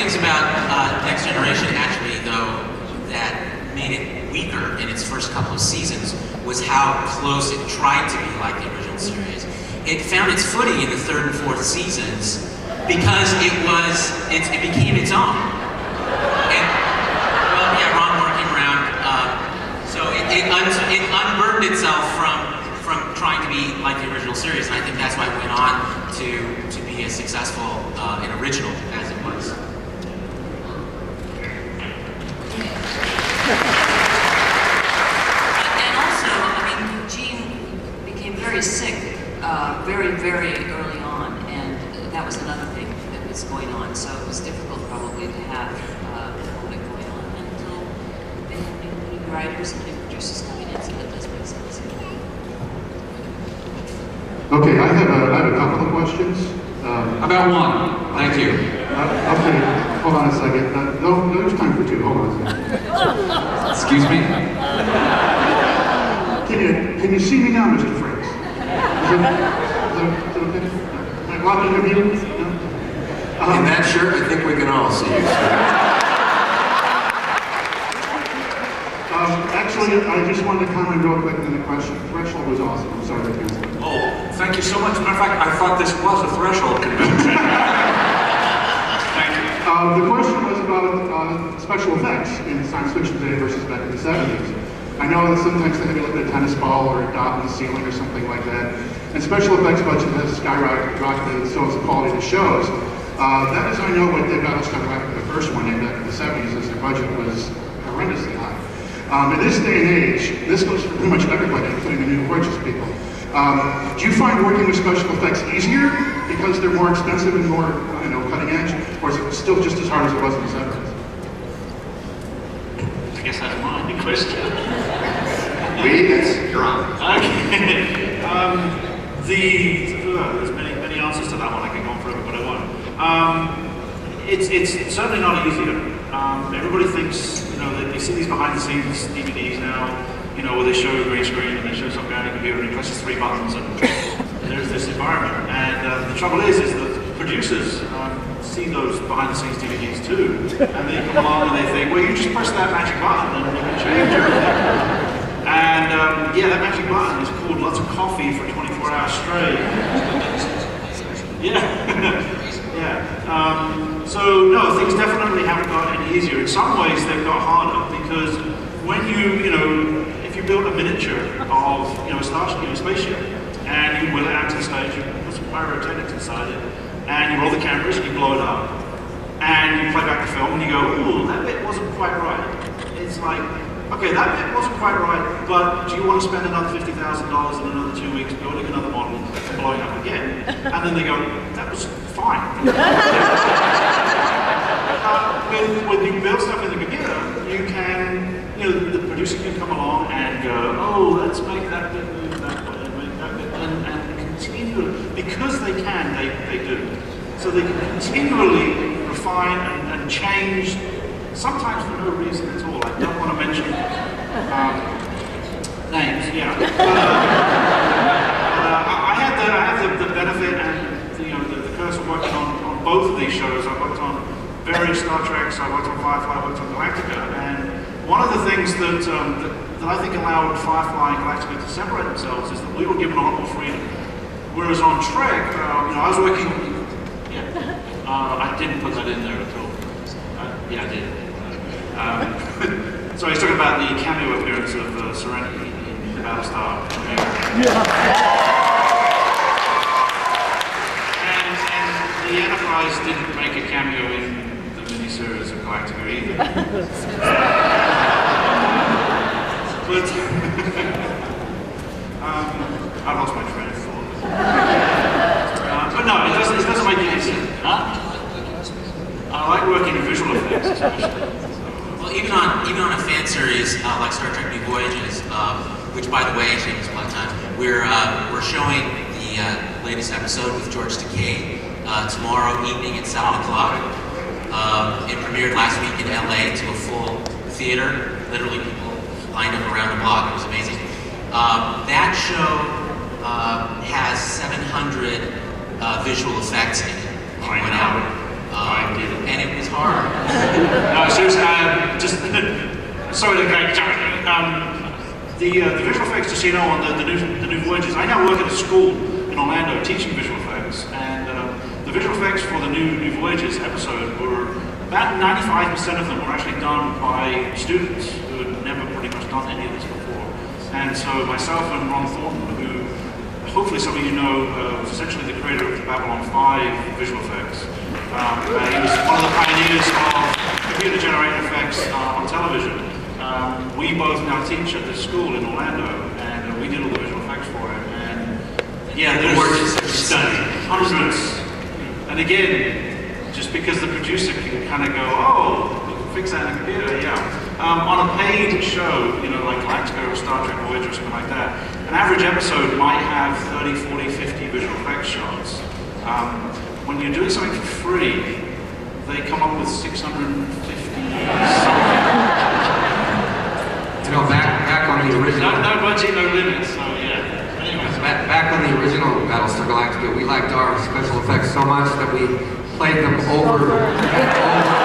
things about Next Generation, actually, though, that made it weaker in its first couple of seasons was how close it tried to be like the original series. It found its footing in the third and fourth seasons because it became its own. And, well, yeah, Ron working around. So it unburdened itself from trying to be like the original series, and I think that's why it went on to be as successful and original as it was. And also, I mean, Gene became very sick very, very early on, and that was another thing that was going on. So it was difficult probably to have all that going on until they had new writers and new producers coming in, so that does make sense. Okay, I have a couple of questions. About one. Thank you. Okay, hold on a second. No, there's time for two. Hold on a second. Excuse me? Can you see me now, Mr. Frakes? Is it okay? Am I blocking your view? No? In that shirt, I think we can all see you. Actually, I just wanted to comment real quick on the question. Threshold was awesome. I'm sorry to cancel it. Oh, thank you so much. Matter of fact, I thought this was a Threshold convention. Thank you. The question was about special effects in science fiction today versus back in the 70s. I know that sometimes they have you look at a tennis ball or a dot in the ceiling or something like that, and special effects budget has skyrocketed, and so has the quality of the shows. That is, I know, what the BattleStar Galactica, the first one, back in the 70s, as their budget was horrendously high. In this day and age, this goes for pretty much everybody, including the new gorgeous people. Do you find working with special effects easier because they're more expensive and more, cutting edge, or is it still just as hard as it was in the 70s? I guess that's my question. Yes, you're on. Okay. There's many answers to that one. I can go on forever, but I won't. It's certainly not easier. Everybody thinks, that they see these behind-the-scenes DVDs now, where they show a green screen and they show some guy on a computer and he presses 3 buttons and there's this environment. And the trouble is that producers see those behind-the-scenes DVDs too, and they come along and they think, well, you just press that magic button and you can change everything. And yeah, that magic button is called lots of coffee for 24 hours straight. Yeah. Yeah. So no, things definitely haven't gotten any easier. In some ways, they've got harder because when if you build a miniature of a spaceship and you wheel it out to the stage, you put some pyrotechnics inside it, and you roll the cameras and you blow it up, and you play back the film and you go, ooh, that bit wasn't quite right. It's like, okay, that bit wasn't quite right, but do you want to spend another $50,000 in another 2 weeks building another model and blowing up again? And then they go, that was fine. When you build stuff in the computer, you can, the producer can come along and go, oh, let's make that bit move that way, and make that bit, and continue, because they can, they do. So they can continually refine and change, sometimes for no reason at all. I don't want to mention names, yeah. I had the benefit and the curse of working on both of these shows. I worked on various Star Treks, I worked on Firefly, I worked on Galactica, and one of the things that I think allowed Firefly and Galactica to separate themselves is that we were given a lot more freedom. Whereas on Trek, I was working. Yeah, I didn't put that in there at all. Yeah, I did. So he's talking about the cameo appearance of Serenity in the BattleStar. And the Enterprise didn't make a cameo in the miniseries of Galactica either. But I lost my train of thought. But no, it doesn't make any sense. I like working in visual effects, especially. Well, even on a fan series like Star Trek New Voyages, which, by the way, shameless plug time, we're showing the latest episode with George Takei tomorrow evening at 7 o'clock. It premiered last week in LA to a full theater. Literally, people lined up around the block. It was amazing. That show has 700 visual effects in it. It went out. I did it. And it was hard. No, seriously, just sorry to go. The visual effects just so you know on the new Voyages. I now work at a school in Orlando teaching visual effects, and the visual effects for the new Voyages episode were about 95% of them were actually done by students who had never pretty much done any of this before. And so myself and Ron Thornton, who hopefully some of you know, was essentially the creator of the Babylon 5 visual effects. He was one of the pioneers of computer-generated effects on television. We both now teach at this school in Orlando, and we did all the visual effects for it. And yeah, there's stunning, hundreds. And again, just because the producer can kind of go, oh, fix that in the computer, yeah. On a paid show, you know, like Galactica or Star Trek Voyager or something like that, an average episode might have 30, 40, 50 visual effects shots. When you're doing something for free, they come up with 650 something. You know, back on the original. No budget, no limits. So yeah. Anyways, Back on the original Battlestar Galactica, we liked our special effects so much that we played them over and over.